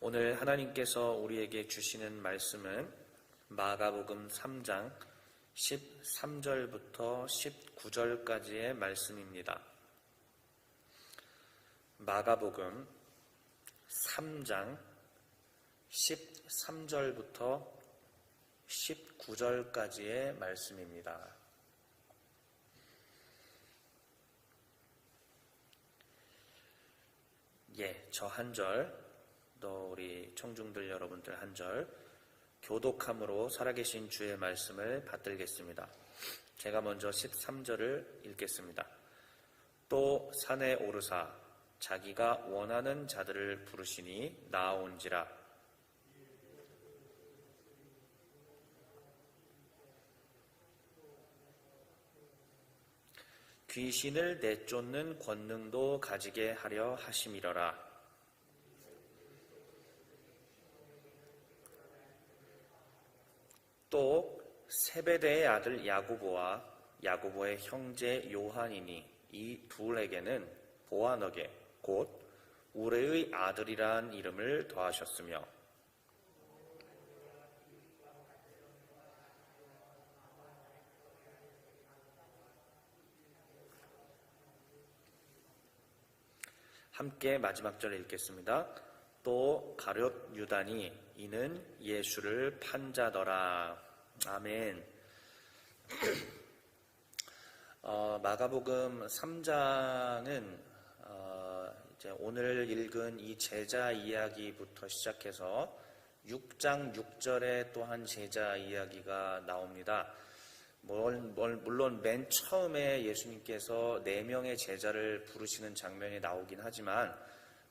오늘 하나님께서 우리에게 주시는 말씀은 마가복음 3장 13절부터 19절까지의 말씀입니다. 마가복음 3장 13절부터 19절까지의 말씀입니다. 저 한 절, 또 우리 청중들 여러분들 한 절, 교독함으로 살아계신 주의 말씀을 받들겠습니다. 제가 먼저 13절을 읽겠습니다. 또 산에 오르사 자기가 원하는 자들을 부르시니 나아온지라. 귀신을 내쫓는 권능도 가지게 하려 하심이러라. 또 세베대의 아들 야고보와 야고보의 형제 요한이니 이 둘에게는 보아너게 곧 우레의 아들이란 이름을 더하셨으며 함께 마지막 절 읽겠습니다. 또 가룟 유다니 이는 예수를 판 자더라. 아멘. 마가복음 3장은 이제 오늘 읽은 이 제자 이야기부터 시작해서 6장 6절에 또한 제자 이야기가 나옵니다. 물론 맨 처음에 예수님께서 4명의 제자를 부르시는 장면이 나오긴 하지만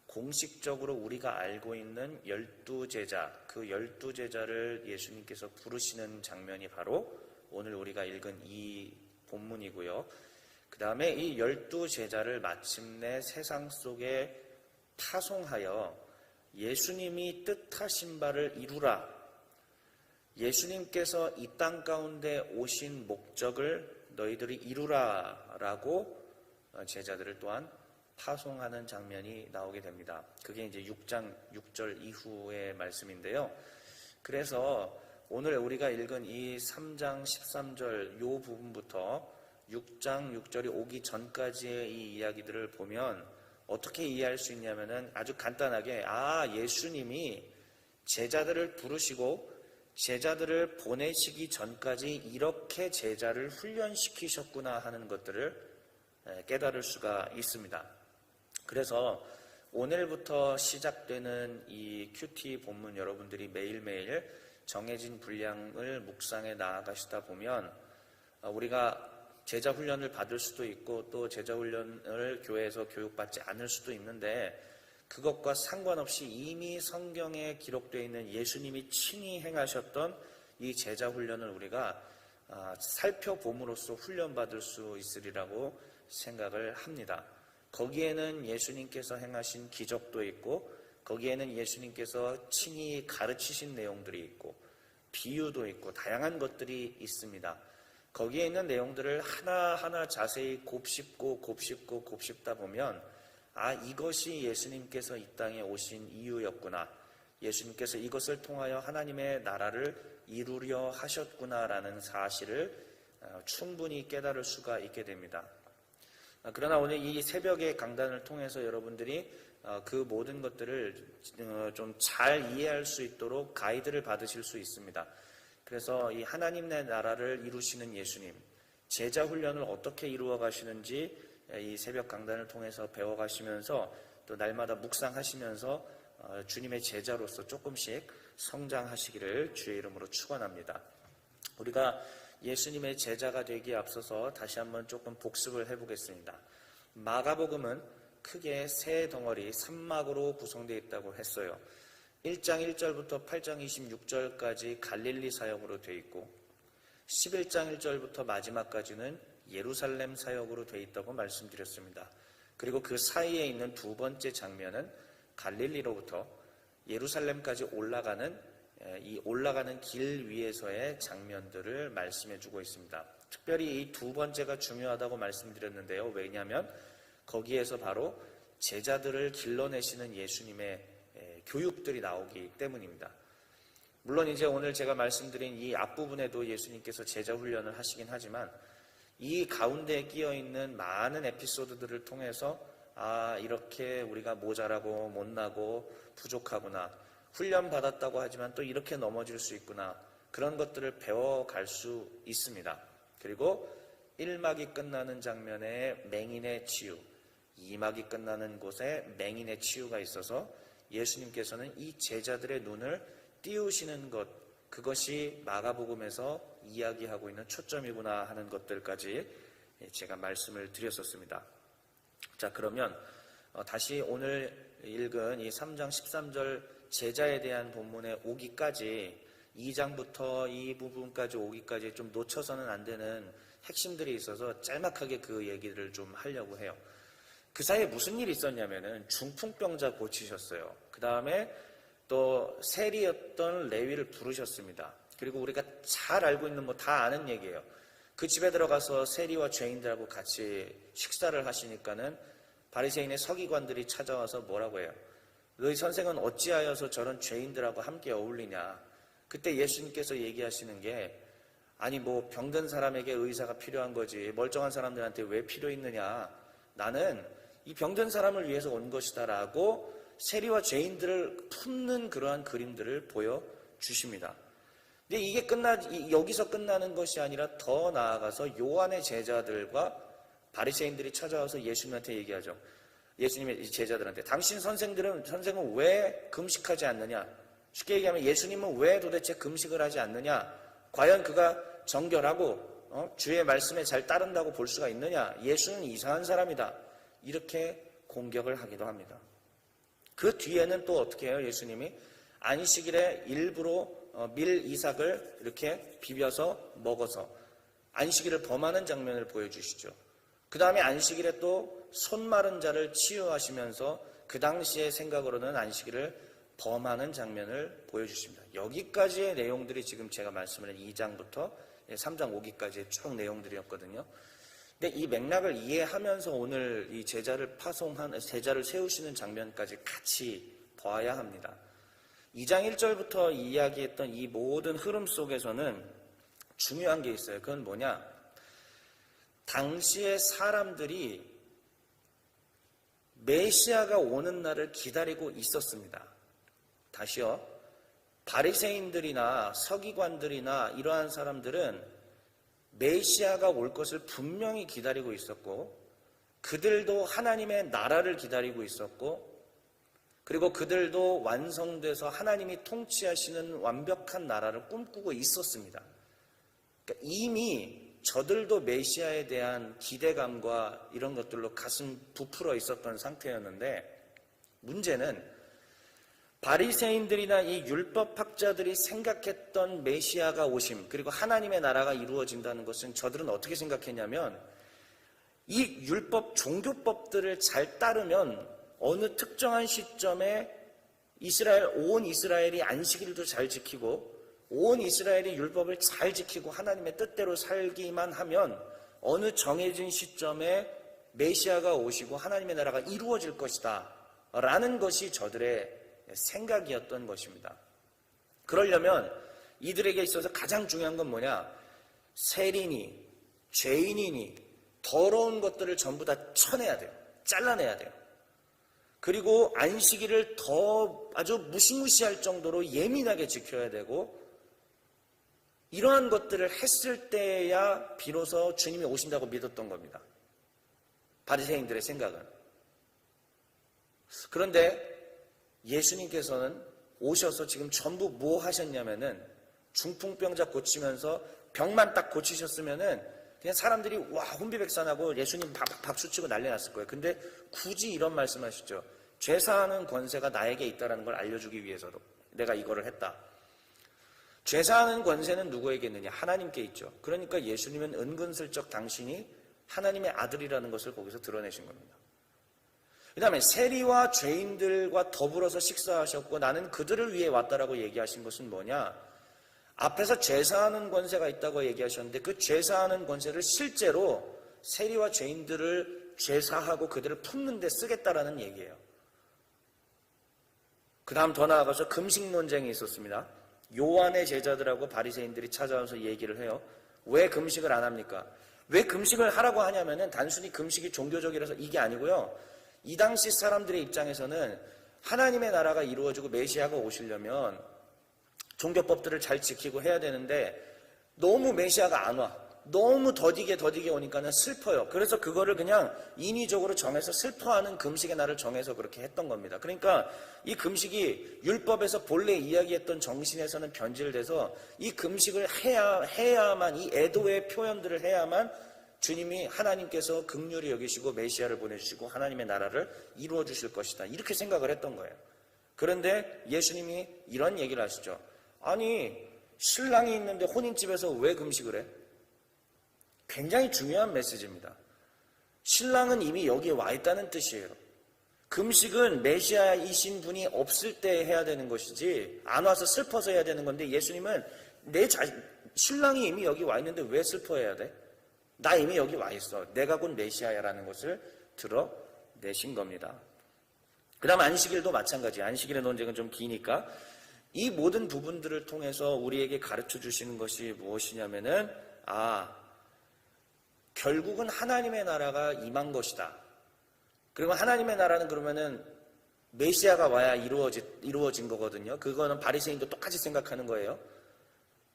공식적으로 우리가 알고 있는 12제자, 그 12제자를 예수님께서 부르시는 장면이 바로 오늘 우리가 읽은 이 본문이고요. 그 다음에 이 12제자를 마침내 세상 속에 파송하여 예수님이 뜻하신 바를 이루라. 예수님께서 이 땅 가운데 오신 목적을 너희들이 이루라 라고 제자들을 또한 파송하는 장면이 나오게 됩니다. 그게 이제 6장 6절 이후의 말씀인데요. 그래서 오늘 우리가 읽은 이 3장 13절 요 부분부터 6장 6절이 오기 전까지의 이 이야기들을 보면 어떻게 이해할 수 있냐면은 아주 간단하게 예수님이 제자들을 부르시고 제자들을 보내시기 전까지 이렇게 제자를 훈련시키셨구나 하는 것들을 깨달을 수가 있습니다. 그래서 오늘부터 시작되는 이 큐티 본문 여러분들이 매일매일 정해진 분량을 묵상해 나아가시다 보면 우리가 제자 훈련을 받을 수도 있고 또 제자 훈련을 교회에서 교육받지 않을 수도 있는데 그것과 상관없이 이미 성경에 기록되어 있는 예수님이 친히 행하셨던 이 제자 훈련을 우리가 살펴봄으로써 훈련받을 수 있으리라고 생각을 합니다. 거기에는 예수님께서 행하신 기적도 있고 거기에는 예수님께서 친히 가르치신 내용들이 있고 비유도 있고 다양한 것들이 있습니다. 거기에 있는 내용들을 하나하나 자세히 곱씹다 보면 이것이 예수님께서 이 땅에 오신 이유였구나. 예수님께서 이것을 통하여 하나님의 나라를 이루려 하셨구나라는 사실을 충분히 깨달을 수가 있게 됩니다. 그러나 오늘 이 새벽의 강단을 통해서 여러분들이 그 모든 것들을 좀 잘 이해할 수 있도록 가이드를 받으실 수 있습니다. 그래서 이 하나님의 나라를 이루시는 예수님, 제자 훈련을 어떻게 이루어 가시는지 이 새벽 강단을 통해서 배워가시면서 또 날마다 묵상하시면서 주님의 제자로서 조금씩 성장하시기를 주의 이름으로 축원합니다. 우리가 예수님의 제자가 되기에 앞서서 다시 한번 조금 복습을 해보겠습니다. 마가복음은 크게 세 덩어리 3막으로 구성되어 있다고 했어요. 1장 1절부터 8장 26절까지 갈릴리 사역으로 되어 있고 11장 1절부터 마지막까지는 예루살렘 사역으로 되어 있다고 말씀드렸습니다. 그리고 그 사이에 있는 두 번째 장면은 갈릴리로부터 예루살렘까지 올라가는 길 위에서의 장면들을 말씀해 주고 있습니다. 특별히 이 두 번째가 중요하다고 말씀드렸는데요. 왜냐하면 거기에서 바로 제자들을 길러내시는 예수님의 교육들이 나오기 때문입니다. 물론 이제 오늘 제가 말씀드린 이 앞부분에도 예수님께서 제자 훈련을 하시긴 하지만 이 가운데에 끼어 있는 많은 에피소드들을 통해서 이렇게 우리가 모자라고 못나고 부족하구나, 훈련 받았다고 하지만 또 이렇게 넘어질 수 있구나, 그런 것들을 배워갈 수 있습니다. 그리고 1막이 끝나는 장면에 맹인의 치유, 2막이 끝나는 곳에 맹인의 치유가 있어서 예수님께서는 이 제자들의 눈을 띄우시는 것, 그것이 마가복음에서 이야기하고 있는 초점이구나 하는 것들까지 제가 말씀을 드렸었습니다. 자, 그러면 다시 오늘 읽은 이 3장 13절 제자에 대한 본문에 오기까지 2장부터 이 부분까지 오기까지 좀 놓쳐서는 안 되는 핵심들이 있어서 짤막하게 그 얘기를 좀 하려고 해요. 그 사이에 무슨 일이 있었냐면은 중풍병자 고치셨어요. 그 다음에 또 세리였던 레위를 부르셨습니다. 그리고 우리가 잘 알고 있는 다 아는 얘기예요. 그 집에 들어가서 세리와 죄인들하고 같이 식사를 하시니까는 바리새인의 서기관들이 찾아와서 뭐라고 해요? 너희 선생은 어찌하여서 저런 죄인들하고 함께 어울리냐? 그때 예수님께서 얘기하시는 게 아니 병든 사람에게 의사가 필요한 거지 멀쩡한 사람들한테 왜 필요 있느냐? 나는 이 병든 사람을 위해서 온 것이다 라고 세리와 죄인들을 품는 그러한 그림들을 보여주십니다. 근데 이게 여기서 끝나는 것이 아니라 더 나아가서 요한의 제자들과 바리새인들이 찾아와서 예수님한테 얘기하죠. 예수님의 제자들한테 당신 선생은 왜 금식하지 않느냐? 쉽게 얘기하면 예수님은 왜 도대체 금식을 하지 않느냐? 과연 그가 정결하고 주의 말씀에 잘 따른다고 볼 수가 있느냐? 예수는 이상한 사람이다. 이렇게 공격을 하기도 합니다. 그 뒤에는 또 어떻게 해요? 예수님이 안식일에 일부러 밀 이삭을 이렇게 비벼서 먹어서 안식일을 범하는 장면을 보여주시죠. 그 다음에 안식일에 또 손 마른 자를 치유하시면서 그 당시의 생각으로는 안식일을 범하는 장면을 보여주십니다. 여기까지의 내용들이 지금 제가 말씀을 2장부터 3장 5기까지의 쭉 내용들이었거든요. 근데 이 맥락을 이해하면서 오늘 이 제자를 세우시는 장면까지 같이 봐야 합니다. 2장 1절부터 이야기했던 이 모든 흐름 속에서는 중요한 게 있어요. 그건 뭐냐? 당시의 사람들이 메시아가 오는 날을 기다리고 있었습니다. 다시요. 바리새인들이나 서기관들이나 이러한 사람들은 메시아가 올 것을 분명히 기다리고 있었고 그들도 하나님의 나라를 기다리고 있었고 그리고 그들도 완성돼서 하나님이 통치하시는 완벽한 나라를 꿈꾸고 있었습니다. 그러니까 이미 저들도 메시아에 대한 기대감과 이런 것들로 가슴 부풀어 있었던 상태였는데 문제는 바리새인들이나 이 율법학자들이 생각했던 메시아가 오심 그리고 하나님의 나라가 이루어진다는 것은 저들은 어떻게 생각했냐면 이 율법 종교법들을 잘 따르면 어느 특정한 시점에 온 이스라엘이 안식일도 잘 지키고 온 이스라엘이 율법을 잘 지키고 하나님의 뜻대로 살기만 하면 어느 정해진 시점에 메시아가 오시고 하나님의 나라가 이루어질 것이다 라는 것이 저들의 생각이었던 것입니다. 그러려면 이들에게 있어서 가장 중요한 건 뭐냐? 세리니 죄인이니 더러운 것들을 전부 다 쳐내야 돼요. 잘라내야 돼요. 그리고 안식일을 더 아주 무시무시할 정도로 예민하게 지켜야 되고 이러한 것들을 했을 때야 비로소 주님이 오신다고 믿었던 겁니다. 바리새인들의 생각은. 그런데 예수님께서는 오셔서 지금 전부 뭐 하셨냐면은 중풍병자 고치면서 병만 딱 고치셨으면은 그냥 사람들이 와 혼비백산하고 예수님 박수치고 난리 났을 거예요. 근데 굳이 이런 말씀하시죠. 죄사하는 권세가 나에게 있다는 걸 알려주기 위해서도 내가 이거를 했다. 죄사하는 권세는 누구에게 있느냐? 하나님께 있죠. 그러니까 예수님은 은근슬쩍 당신이 하나님의 아들이라는 것을 거기서 드러내신 겁니다. 그 다음에 세리와 죄인들과 더불어서 식사하셨고 나는 그들을 위해 왔다라고 얘기하신 것은 뭐냐? 앞에서 죄사하는 권세가 있다고 얘기하셨는데 그 죄사하는 권세를 실제로 세리와 죄인들을 죄사하고 그들을 품는 데 쓰겠다라는 얘기예요. 그 다음 더 나아가서 금식 논쟁이 있었습니다. 요한의 제자들하고 바리새인들이 찾아와서 얘기를 해요. 왜 금식을 안 합니까? 왜 금식을 하라고 하냐면은 단순히 금식이 종교적이라서 이게 아니고요. 이 당시 사람들의 입장에서는 하나님의 나라가 이루어지고 메시아가 오시려면 종교법들을 잘 지키고 해야 되는데 너무 메시아가 안 와. 너무 더디게 오니까는 슬퍼요. 그래서 그거를 그냥 인위적으로 정해서 슬퍼하는 금식의 날을 정해서 그렇게 했던 겁니다. 그러니까 이 금식이 율법에서 본래 이야기했던 정신에서는 변질돼서 이 금식을 해야만, 이 애도의 표현들을 해야만 주님이 하나님께서 긍휼히 여기시고 메시아를 보내주시고 하나님의 나라를 이루어 주실 것이다. 이렇게 생각을 했던 거예요. 그런데 예수님이 이런 얘기를 하시죠. 아니, 신랑이 있는데 혼인집에서 왜 금식을 해? 굉장히 중요한 메시지입니다. 신랑은 이미 여기에 와 있다는 뜻이에요. 금식은 메시아이신 분이 없을 때 해야 되는 것이지 안 와서 슬퍼서 해야 되는 건데 예수님은 신랑이 이미 여기 와 있는데 왜 슬퍼해야 돼? 나 이미 여기 와 있어. 내가 곧 메시아야라는 것을 드러내신 겁니다. 그 다음 안식일도 마찬가지예요. 안식일의 논쟁은 좀 기니까 이 모든 부분들을 통해서 우리에게 가르쳐 주시는 것이 무엇이냐면은 결국은 하나님의 나라가 임한 것이다. 그리고 하나님의 나라는 그러면은 메시아가 와야 이루어진 거거든요. 그거는 바리새인도 똑같이 생각하는 거예요.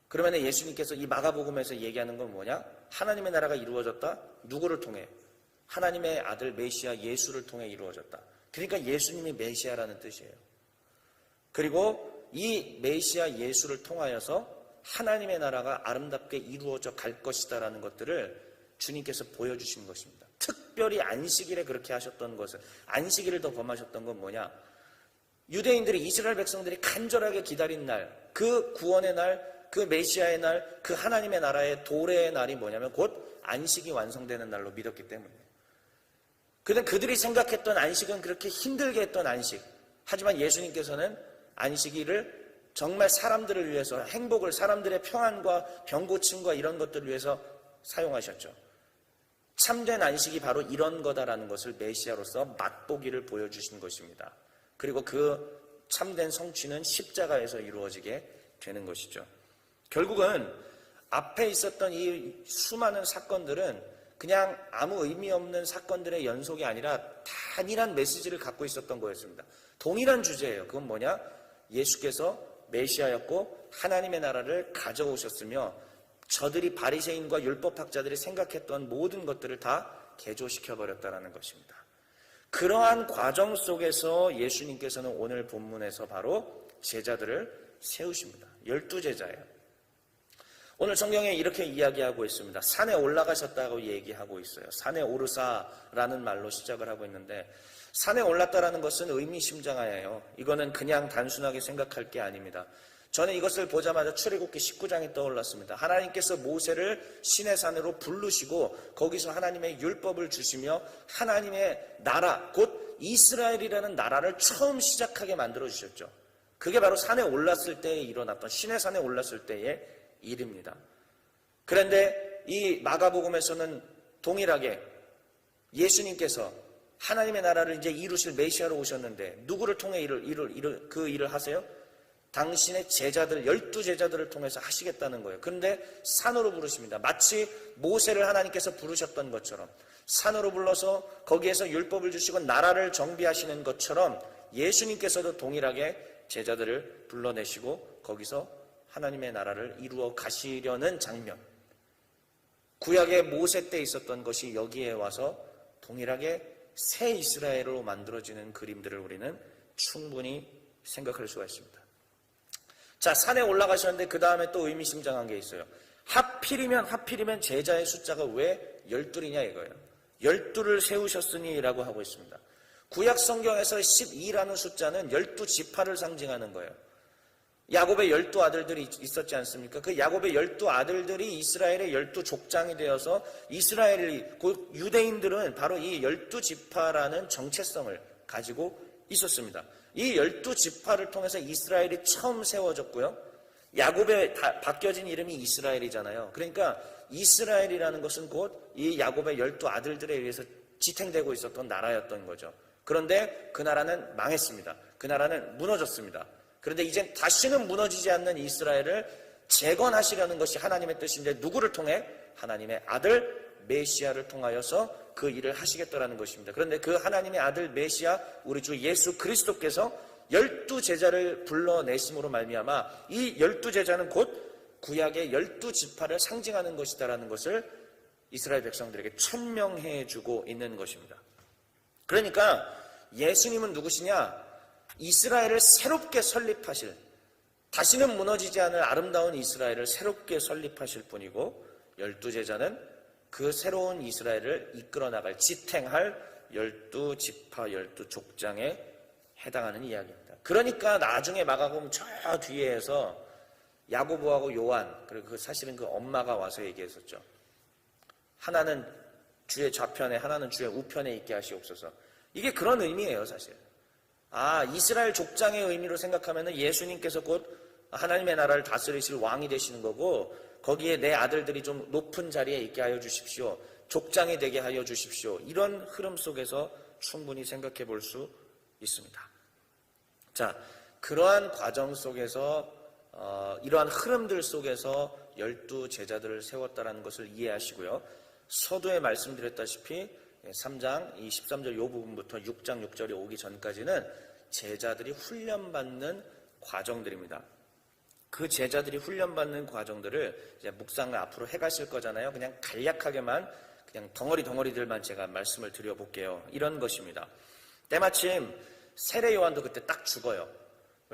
그러면 예수님께서 이 마가복음에서 얘기하는 건 뭐냐? 하나님의 나라가 이루어졌다. 누구를 통해? 하나님의 아들 메시아 예수를 통해 이루어졌다. 그러니까 예수님이 메시아라는 뜻이에요. 그리고 이 메시아 예수를 통하여서 하나님의 나라가 아름답게 이루어져 갈 것이다라는 것들을 주님께서 보여주신 것입니다. 특별히 안식일에 그렇게 하셨던 것은, 안식일을 더 범하셨던 건 뭐냐? 유대인들이, 이스라엘 백성들이 간절하게 기다린 날, 그 구원의 날, 그 메시아의 날, 그 하나님의 나라의 도래의 날이 뭐냐면 곧 안식이 완성되는 날로 믿었기 때문이에요. 그런데 그들이 생각했던 안식은 그렇게 힘들게 했던 안식. 하지만 예수님께서는 안식일을 정말 사람들을 위해서, 행복을, 사람들의 평안과 병고침과 이런 것들을 위해서 사용하셨죠. 참된 안식이 바로 이런 거다라는 것을 메시아로서 맛보기를 보여주신 것입니다. 그리고 그 참된 성취는 십자가에서 이루어지게 되는 것이죠. 결국은 앞에 있었던 이 수많은 사건들은 그냥 아무 의미 없는 사건들의 연속이 아니라 단일한 메시지를 갖고 있었던 거였습니다. 동일한 주제예요. 그건 뭐냐? 예수께서 메시아였고 하나님의 나라를 가져오셨으며 저들이 바리새인과 율법학자들이 생각했던 모든 것들을 다 개조시켜버렸다는 것입니다. 그러한 과정 속에서 예수님께서는 오늘 본문에서 바로 제자들을 세우십니다. 12제자예요. 오늘 성경에 이렇게 이야기하고 있습니다. 산에 올라가셨다고 얘기하고 있어요. 산에 오르사라는 말로 시작을 하고 있는데 산에 올랐다라는 것은 의미심장하여요. 이거는 그냥 단순하게 생각할 게 아닙니다. 저는 이것을 보자마자 출애굽기 19장이 떠올랐습니다. 하나님께서 모세를 시내산으로 부르시고 거기서 하나님의 율법을 주시며 하나님의 나라, 곧 이스라엘이라는 나라를 처음 시작하게 만들어주셨죠. 그게 바로 산에 올랐을 때에 일어났던, 시내산에 올랐을 때의 일입니다. 그런데 이 마가복음에서는 동일하게 예수님께서 하나님의 나라를 이제 이루실 메시아로 오셨는데 누구를 통해 그 일을 하세요? 당신의 제자들, 12제자들을 통해서 하시겠다는 거예요. 그런데 산으로 부르십니다. 마치 모세를 하나님께서 부르셨던 것처럼 산으로 불러서 거기에서 율법을 주시고 나라를 정비하시는 것처럼 예수님께서도 동일하게 제자들을 불러내시고 거기서 하나님의 나라를 이루어 가시려는 장면. 구약의 모세 때 있었던 것이 여기에 와서 동일하게 새 이스라엘로 만들어지는 그림들을 우리는 충분히 생각할 수가 있습니다. 자, 산에 올라가셨는데 그 다음에 또 의미심장한 게 있어요. 하필이면 제자의 숫자가 왜 12이냐 이거예요. 12를 세우셨으니 라고 하고 있습니다. 구약 성경에서 12라는 숫자는 12지파를 상징하는 거예요. 야곱의 12아들들이 있었지 않습니까? 그 야곱의 12아들들이 이스라엘의 12족장이 되어서 이스라엘이, 곧 유대인들은 바로 이 12지파라는 정체성을 가지고 있었습니다. 이 12지파를 통해서 이스라엘이 처음 세워졌고요. 야곱의 바뀌어진 이름이 이스라엘이잖아요. 그러니까 이스라엘이라는 것은 곧 이 야곱의 12아들들에 의해서 지탱되고 있었던 나라였던 거죠. 그런데 그 나라는 망했습니다. 그 나라는 무너졌습니다. 그런데 이제 다시는 무너지지 않는 이스라엘을 재건하시려는 것이 하나님의 뜻인데 누구를 통해? 하나님의 아들 메시아를 통하여서 그 일을 하시겠다라는 것입니다. 그런데 그 하나님의 아들 메시아 우리 주 예수 그리스도께서 12제자를 불러내심으로 말미암아 이 12제자는 곧 구약의 12지파를 상징하는 것이다라는 것을 이스라엘 백성들에게 천명해 주고 있는 것입니다. 그러니까 예수님은 누구시냐? 이스라엘을 새롭게 설립하실, 다시는 무너지지 않을 아름다운 이스라엘을 새롭게 설립하실 분이고 12제자는 그 새로운 이스라엘을 이끌어 나갈, 지탱할 12지파 12족장에 해당하는 이야기입니다. 그러니까 나중에 마가복음 저 뒤에서 야고보하고 요한, 그리고 사실은 그 엄마가 와서 얘기했었죠. 하나는 주의 좌편에 하나는 주의 우편에 있게 하시옵소서. 이게 그런 의미예요, 사실. 이스라엘 족장의 의미로 생각하면 예수님께서 곧 하나님의 나라를 다스리실 왕이 되시는 거고, 거기에 내 아들들이 좀 높은 자리에 있게 하여 주십시오. 족장이 되게 하여 주십시오. 이런 흐름 속에서 충분히 생각해 볼 수 있습니다. 자, 그러한 과정 속에서 이러한 흐름들 속에서 12제자들을 세웠다는 것을 이해하시고요. 서두에 말씀드렸다시피 3장 이 13절 이 부분부터 6장 6절이 오기 전까지는 제자들이 훈련받는 과정들입니다. 그 제자들이 훈련받는 과정들을 이제 묵상을 앞으로 해가실 거잖아요. 그냥 간략하게만 그냥 덩어리들만 제가 말씀을 드려볼게요. 이런 것입니다. 때마침 세례 요한도 그때 딱 죽어요.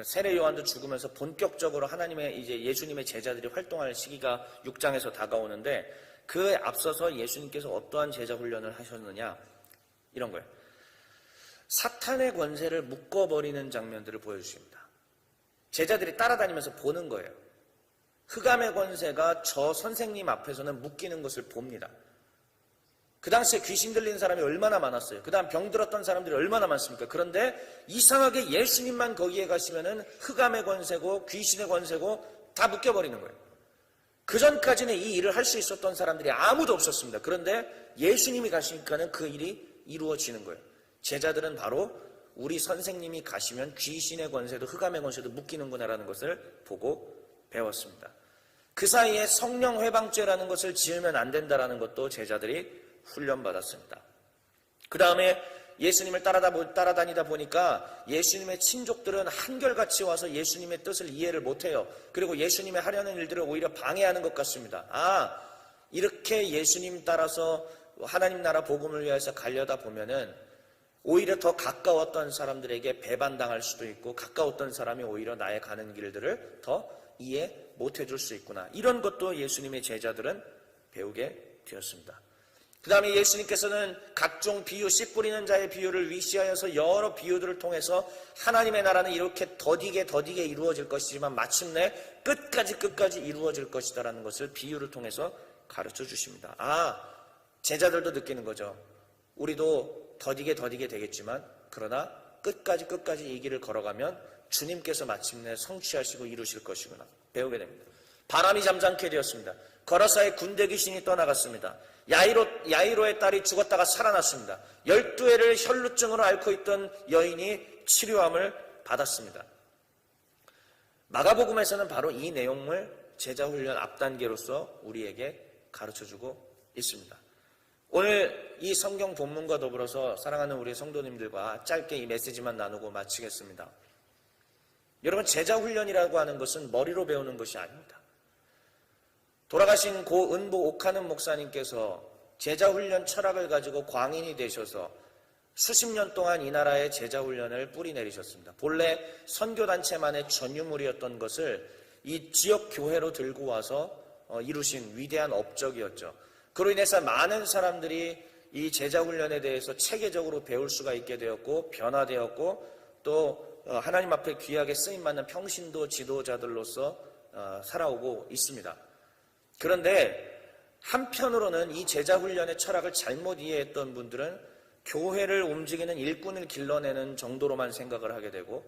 세례 요한도 죽으면서 본격적으로 하나님의 이제 예수님의 제자들이 활동할 시기가 6장에서 다가오는데 그에 앞서서 예수님께서 어떠한 제자 훈련을 하셨느냐? 이런 거예요. 사탄의 권세를 묶어버리는 장면들을 보여주십니다. 제자들이 따라다니면서 보는 거예요. 흑암의 권세가 저 선생님 앞에서는 묶이는 것을 봅니다. 그 당시에 귀신 들린 사람이 얼마나 많았어요. 그 다음 병 들었던 사람들이 얼마나 많습니까? 그런데 이상하게 예수님만 거기에 가시면은 흑암의 권세고 귀신의 권세고 다 묶여버리는 거예요. 그 전까지는 이 일을 할 수 있었던 사람들이 아무도 없었습니다. 그런데 예수님이 가시니까는 그 일이 이루어지는 거예요. 제자들은 바로 우리 선생님이 가시면 귀신의 권세도 흑암의 권세도 묶이는구나라는 것을 보고 배웠습니다. 그 사이에 성령 회방죄라는 것을 지으면 안 된다라는 것도 제자들이 훈련받았습니다. 그 다음에 예수님을 따라다니다 보니까 예수님의 친족들은 한결같이 와서 예수님의 뜻을 이해를 못해요. 그리고 예수님의 하려는 일들을 오히려 방해하는 것 같습니다. 이렇게 예수님 따라서 하나님 나라 복음을 위해서 가려다 보면은 오히려 더 가까웠던 사람들에게 배반당할 수도 있고 가까웠던 사람이 오히려 나의 가는 길들을 더 이해 못해줄 수 있구나. 이런 것도 예수님의 제자들은 배우게 되었습니다. 그 다음에 예수님께서는 각종 비유, 씨 뿌리는 자의 비유를 위시하여서 여러 비유들을 통해서 하나님의 나라는 이렇게 더디게 이루어질 것이지만 마침내 끝까지 이루어질 것이다라는 것을 비유를 통해서 가르쳐 주십니다. 제자들도 느끼는 거죠. 우리도 더디게 되겠지만 그러나 끝까지 이 길을 걸어가면 주님께서 마침내 성취하시고 이루실 것이구나. 배우게 됩니다. 바람이 잠잠케 되었습니다. 거라사의 군대 귀신이 떠나갔습니다. 야이로의 딸이 죽었다가 살아났습니다. 12해를 혈루증으로 앓고 있던 여인이 치료함을 받았습니다. 마가복음에서는 바로 이 내용을 제자훈련 앞단계로서 우리에게 가르쳐주고 있습니다. 오늘 이 성경 본문과 더불어서 사랑하는 우리 성도님들과 짧게 이 메시지만 나누고 마치겠습니다. 여러분, 제자훈련이라고 하는 것은 머리로 배우는 것이 아닙니다. 돌아가신 고 은보 옥하는 목사님께서 제자훈련 철학을 가지고 광인이 되셔서 수십 년 동안 이 나라의 제자훈련을 뿌리내리셨습니다. 본래 선교단체만의 전유물이었던 것을 이 지역 교회로 들고 와서 이루신 위대한 업적이었죠. 그로 인해서 많은 사람들이 이 제자훈련에 대해서 체계적으로 배울 수가 있게 되었고 변화되었고 또 하나님 앞에 귀하게 쓰임받는 평신도 지도자들로서 살아오고 있습니다. 그런데 한편으로는 이 제자훈련의 철학을 잘못 이해했던 분들은 교회를 움직이는 일꾼을 길러내는 정도로만 생각을 하게 되고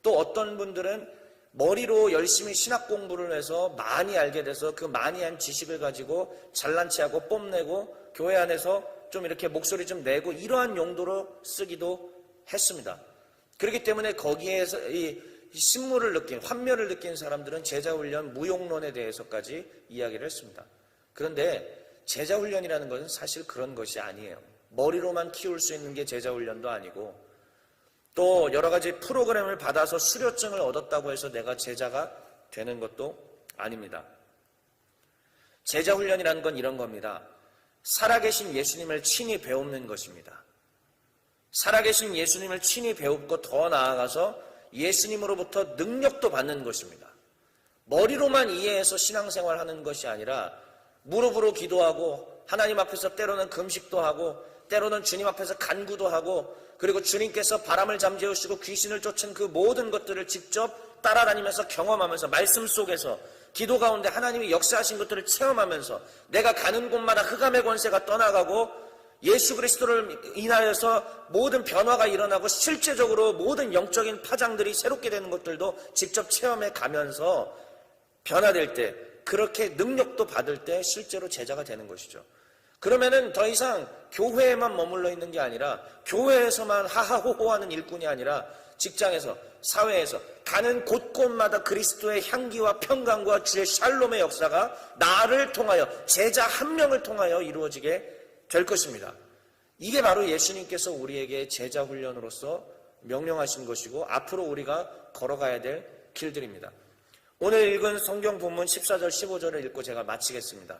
또 어떤 분들은 머리로 열심히 신학 공부를 해서 많이 알게 돼서 그 많이 한 지식을 가지고 잘난 체하고 뽐내고 교회 안에서 좀 이렇게 목소리 좀 내고 이러한 용도로 쓰기도 했습니다. 그렇기 때문에 거기에서 이 신물을 느낀, 환멸을 느낀 사람들은 제자훈련 무용론에 대해서까지 이야기를 했습니다. 그런데 제자훈련이라는 것은 사실 그런 것이 아니에요. 머리로만 키울 수 있는 게 제자훈련도 아니고, 또 여러 가지 프로그램을 받아서 수료증을 얻었다고 해서 내가 제자가 되는 것도 아닙니다. 제자훈련이라는 건 이런 겁니다. 살아계신 예수님을 친히 배우는 것입니다. 살아계신 예수님을 친히 배우고 더 나아가서 예수님으로부터 능력도 받는 것입니다. 머리로만 이해해서 신앙생활하는 것이 아니라 무릎으로 기도하고 하나님 앞에서 때로는 금식도 하고 때로는 주님 앞에서 간구도 하고 그리고 주님께서 바람을 잠재우시고 귀신을 쫓은 그 모든 것들을 직접 따라다니면서 경험하면서 말씀 속에서 기도 가운데 하나님이 역사하신 것들을 체험하면서 내가 가는 곳마다 흑암의 권세가 떠나가고 예수 그리스도를 인하여서 모든 변화가 일어나고 실제적으로 모든 영적인 파장들이 새롭게 되는 것들도 직접 체험해 가면서 변화될 때, 그렇게 능력도 받을 때 실제로 제자가 되는 것이죠. 그러면은 더 이상 교회에만 머물러 있는 게 아니라 교회에서만 하하호호하는 일꾼이 아니라 직장에서, 사회에서 가는 곳곳마다 그리스도의 향기와 평강과 주의 샬롬의 역사가 나를 통하여, 제자 한 명을 통하여 이루어지게 될 것입니다. 이게 바로 예수님께서 우리에게 제자 훈련으로서 명령하신 것이고 앞으로 우리가 걸어가야 될 길들입니다. 오늘 읽은 성경 본문 14절 15절을 읽고 제가 마치겠습니다.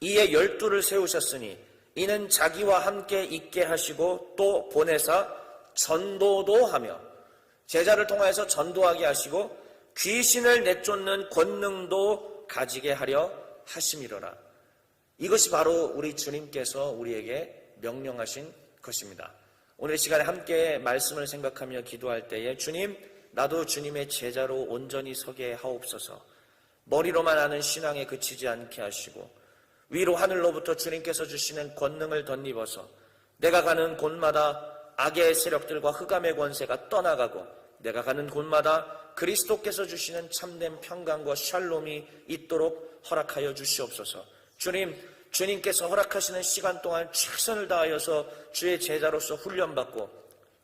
이에 12를 세우셨으니 이는 자기와 함께 있게 하시고 또 보내사 전도도 하며, 제자를 통하여서 전도하게 하시고 귀신을 내쫓는 권능도 가지게 하려 하심이로라. 이것이 바로 우리 주님께서 우리에게 명령하신 것입니다. 오늘 시간에 함께 말씀을 생각하며 기도할 때에 주님, 나도 주님의 제자로 온전히 서게 하옵소서. 머리로만 아는 신앙에 그치지 않게 하시고 위로 하늘로부터 주님께서 주시는 권능을 덧입어서 내가 가는 곳마다 악의 세력들과 흑암의 권세가 떠나가고 내가 가는 곳마다 그리스도께서 주시는 참된 평강과 샬롬이 있도록 허락하여 주시옵소서. 주님, 주님께서 허락하시는 시간 동안 최선을 다하여서 주의 제자로서 훈련받고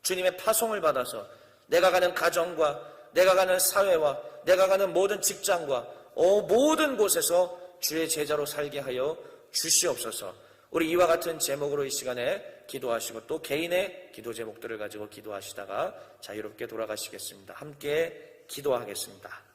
주님의 파송을 받아서 내가 가는 가정과 내가 가는 사회와 내가 가는 모든 직장과 모든 곳에서 주의 제자로 살게 하여 주시옵소서. 우리 이와 같은 제목으로 이 시간에 기도하시고 또 개인의 기도 제목들을 가지고 기도하시다가 자유롭게 돌아가시겠습니다. 함께 기도하겠습니다.